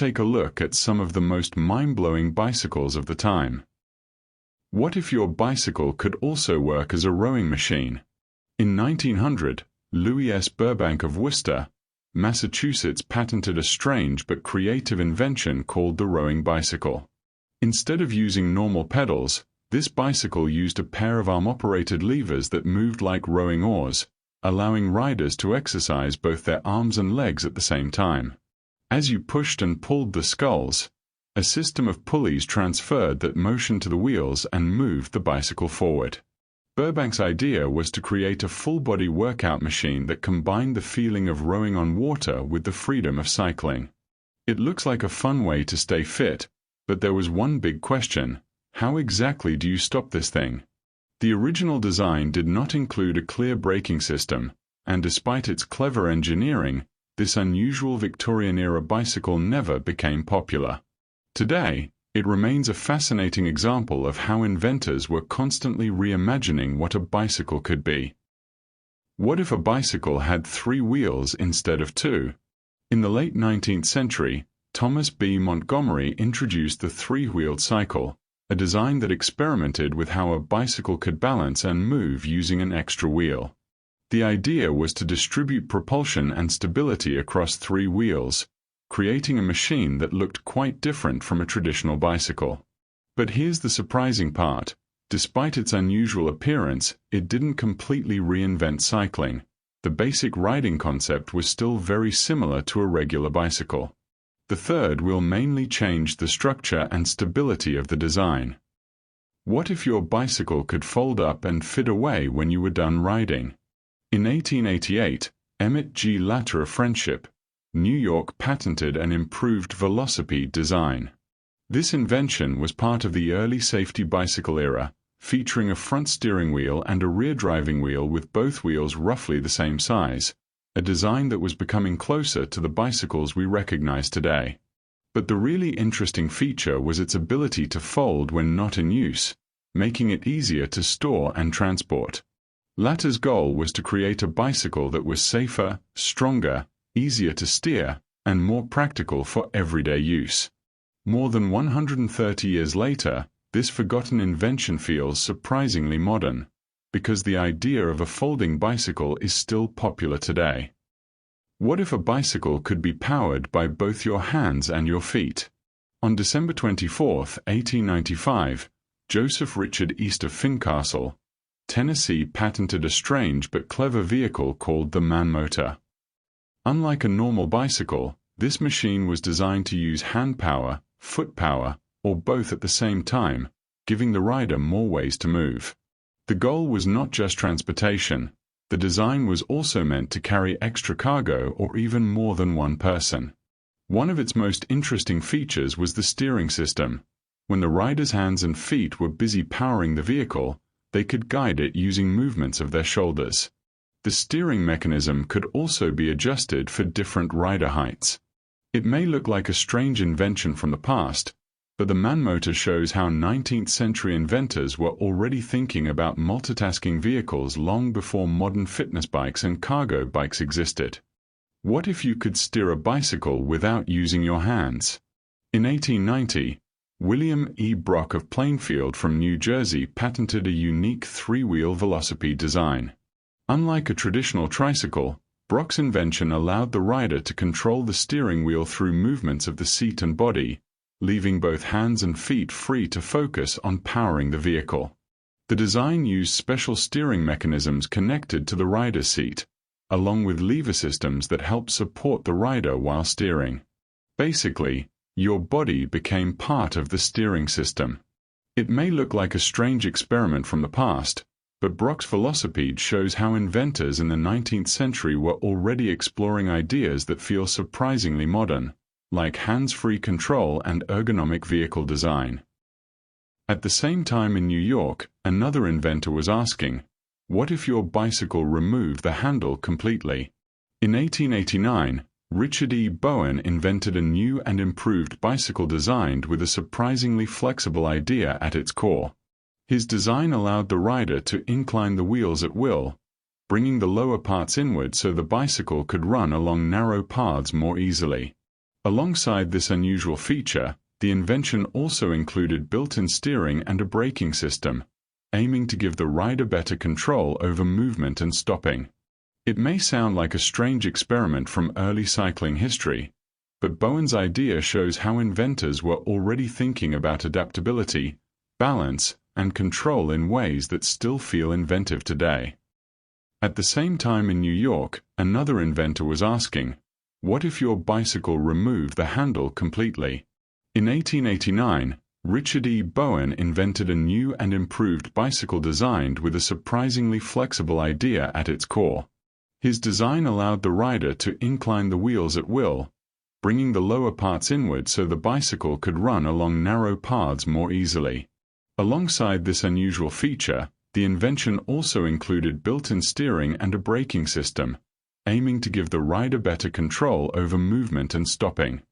take a look at some of the most mind-blowing bicycles of the time. What if your bicycle could also work as a rowing machine? In 1900, Louis S. Burbank of Worcester, Massachusetts patented a strange but creative invention called the rowing bicycle. Instead of using normal pedals, this bicycle used a pair of arm-operated levers that moved like rowing oars, allowing riders to exercise both their arms and legs at the same time. As you pushed and pulled the sculls, a system of pulleys transferred that motion to the wheels and moved the bicycle forward. Burbank's idea was to create a full-body workout machine that combined the feeling of rowing on water with the freedom of cycling. It looks like a fun way to stay fit, but there was one big question: how exactly do you stop this thing? The original design did not include a clear braking system, and despite its clever engineering, this unusual Victorian-era bicycle never became popular. Today, it remains a fascinating example of how inventors were constantly reimagining what a bicycle could be. What if a bicycle had 3 wheels instead of 2? In the late 19th century, Thomas B. Montgomery introduced the 3-wheeled cycle, a design that experimented with how a bicycle could balance and move using an extra wheel. The idea was to distribute propulsion and stability across 3 wheels, creating a machine that looked quite different from a traditional bicycle. But here's the surprising part: despite its unusual appearance, it didn't completely reinvent cycling. The basic riding concept was still very similar to a regular bicycle. The third wheel mainly changed the structure and stability of the design. What if your bicycle could fold up and fit away when you were done riding? In 1888, Emmett G. Latter of Friendship, New York patented an improved velocipede design. This invention was part of the early safety bicycle era, featuring a front steering wheel and a rear driving wheel with both wheels roughly the same size, a design that was becoming closer to the bicycles we recognize today. But the really interesting feature was its ability to fold when not in use, making it easier to store and transport. Latter's goal was to create a bicycle that was safer, stronger, easier to steer, and more practical for everyday use. More than 130 years later, this forgotten invention feels surprisingly modern, because the idea of a folding bicycle is still popular today. What if a bicycle could be powered by both your hands and your feet? On December 24, 1895, Joseph Richard East of Fincastle, Tennessee patented a strange but clever vehicle called the man motor. Unlike a normal bicycle, this machine was designed to use hand power, foot power, or both at the same time, giving the rider more ways to move. The goal was not just transportation. The design was also meant to carry extra cargo or even more than one person. One of its most interesting features was the steering system. When the rider's hands and feet were busy powering the vehicle, they could guide it using movements of their shoulders. The steering mechanism could also be adjusted for different rider heights. It may look like a strange invention from the past, but the man motor shows how 19th-century inventors were already thinking about multitasking vehicles long before modern fitness bikes and cargo bikes existed. What if you could steer a bicycle without using your hands? In 1890, William E. Brock of Plainfield from New Jersey patented a unique 3-wheel velocipede design. Unlike a traditional tricycle, Brock's invention allowed the rider to control the steering wheel through movements of the seat and body, leaving both hands and feet free to focus on powering the vehicle. The design used special steering mechanisms connected to the rider's seat, along with lever systems that helped support the rider while steering. Basically, your body became part of the steering system. It may look like a strange experiment from the past, but Brock's velocipede shows how inventors in the 19th century were already exploring ideas that feel surprisingly modern, like hands-free control and ergonomic vehicle design. At the same time in New York, another inventor was asking, what if your bicycle removed the handle completely? In 1889, Richard E. Bowen invented a new and improved bicycle designed with a surprisingly flexible idea at its core. His design allowed the rider to incline the wheels at will, bringing the lower parts inward so the bicycle could run along narrow paths more easily. Alongside this unusual feature, the invention also included built-in steering and a braking system, aiming to give the rider better control over movement and stopping. It may sound like a strange experiment from early cycling history, but Bowen's idea shows how inventors were already thinking about adaptability, balance, and control in ways that still feel inventive today. At the same time in New York, another inventor was asking, what if your bicycle removed the handle completely? In 1889, Richard E. Bowen invented a new and improved bicycle designed with a surprisingly flexible idea at its core. His design allowed the rider to incline the wheels at will, bringing the lower parts inward so the bicycle could run along narrow paths more easily. Alongside this unusual feature, the invention also included built-in steering and a braking system, aiming to give the rider better control over movement and stopping.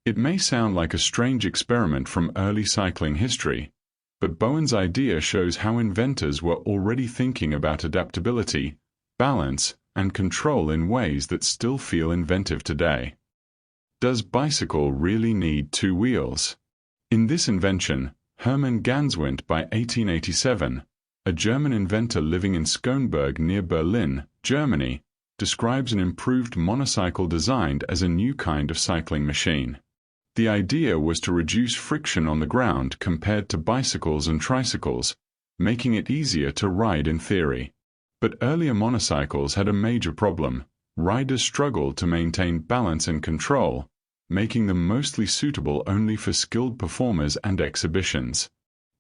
It may sound like a strange experiment from early cycling history, but Bowen's idea shows how inventors were already thinking about adaptability, balance, and control in ways that still feel inventive today. Does bicycle really need two wheels? In this invention, Hermann Ganswind by 1887, a German inventor living in Schönberg near Berlin, Germany, describes an improved monocycle designed as a new kind of cycling machine. The idea was to reduce friction on the ground compared to bicycles and tricycles, making it easier to ride in theory. But earlier monocycles had a major problem. Riders struggled to maintain balance and control, making them mostly suitable only for skilled performers and exhibitions.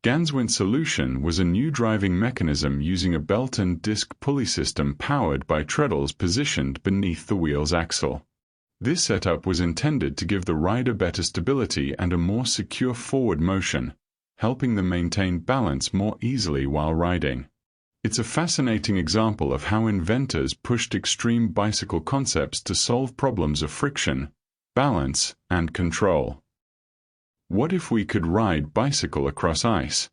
Ganswind's solution was a new driving mechanism using a belt and disc pulley system powered by treadles positioned beneath the wheel's axle. This setup was intended to give the rider better stability and a more secure forward motion, helping them maintain balance more easily while riding. It's a fascinating example of how inventors pushed extreme bicycle concepts to solve problems of friction, balance, and control. What if we could ride bicycle across ice?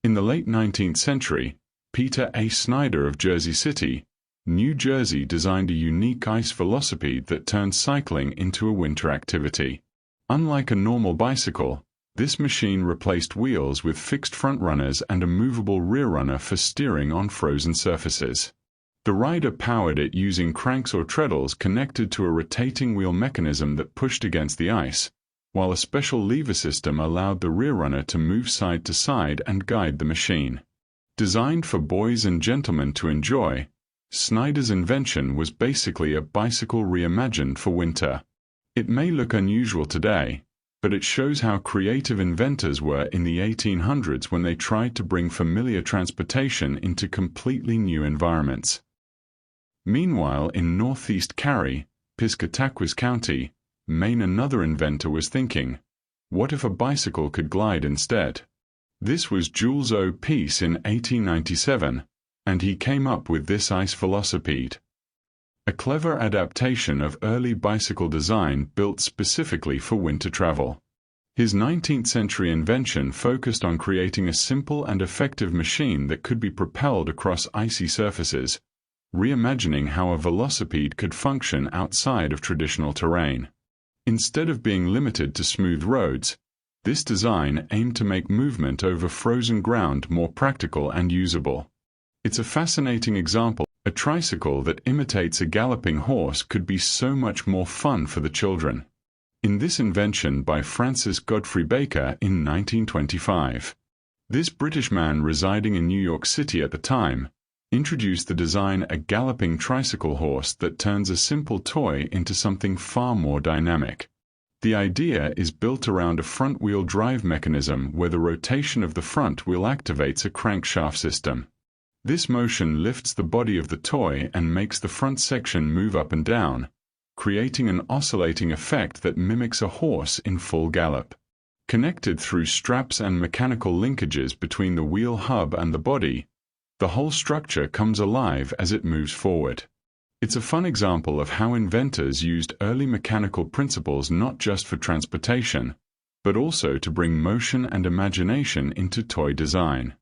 In the late 19th century, Peter A. Snyder of Jersey City, New Jersey designed a unique ice velocipede that turned cycling into a winter activity. Unlike a normal bicycle, this machine replaced wheels with fixed front runners and a movable rear runner for steering on frozen surfaces. The rider powered it using cranks or treadles connected to a rotating wheel mechanism that pushed against the ice, while a special lever system allowed the rear runner to move side to side and guide the machine. Designed for boys and gentlemen to enjoy, Snyder's invention was basically a bicycle reimagined for winter. It may look unusual today, but it shows how creative inventors were in the 1800s when they tried to bring familiar transportation into completely new environments. Meanwhile, in northeast Cary, Piscataquis County, Maine, another inventor was thinking, what if a bicycle could glide instead? This was Jules O. Peace in 1897, and he came up with this ice velocipede. A clever adaptation of early bicycle design built specifically for winter travel. His 19th-century invention focused on creating a simple and effective machine that could be propelled across icy surfaces, reimagining how a velocipede could function outside of traditional terrain. Instead of being limited to smooth roads, this design aimed to make movement over frozen ground more practical and usable. It's a fascinating example. A tricycle that imitates a galloping horse could be so much more fun for the children. In this invention by Francis Godfrey Baker in 1925, this British man residing in New York City at the time introduced the design a galloping tricycle horse that turns a simple toy into something far more dynamic. The idea is built around a front-wheel drive mechanism where the rotation of the front wheel activates a crankshaft system. This motion lifts the body of the toy and makes the front section move up and down, creating an oscillating effect that mimics a horse in full gallop. Connected through straps and mechanical linkages between the wheel hub and the body, the whole structure comes alive as it moves forward. It's a fun example of how inventors used early mechanical principles not just for transportation, but also to bring motion and imagination into toy design.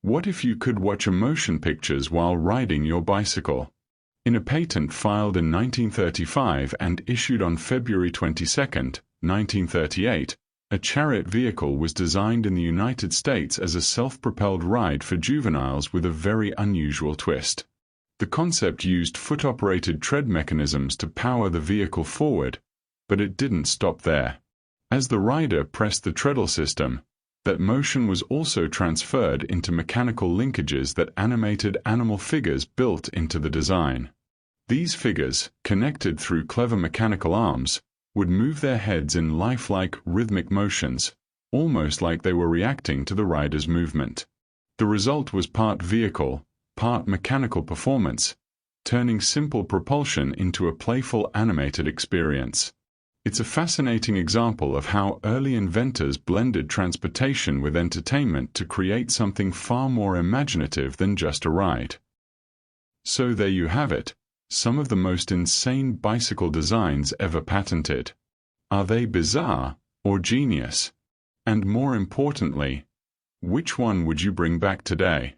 What if you could watch motion pictures while riding your bicycle? In a patent filed in 1935 and issued on February 22, 1938, a chariot vehicle was designed in the United States as a self-propelled ride for juveniles with a very unusual twist. The concept used foot-operated tread mechanisms to power the vehicle forward, but it didn't stop there. As the rider pressed the treadle system, that motion was also transferred into mechanical linkages that animated animal figures built into the design. These figures, connected through clever mechanical arms, would move their heads in lifelike, rhythmic motions, almost like they were reacting to the rider's movement. The result was part vehicle, part mechanical performance, turning simple propulsion into a playful animated experience. It's a fascinating example of how early inventors blended transportation with entertainment to create something far more imaginative than just a ride. So there you have it, some of the most insane bicycle designs ever patented. Are they bizarre or genius? And more importantly, which one would you bring back today?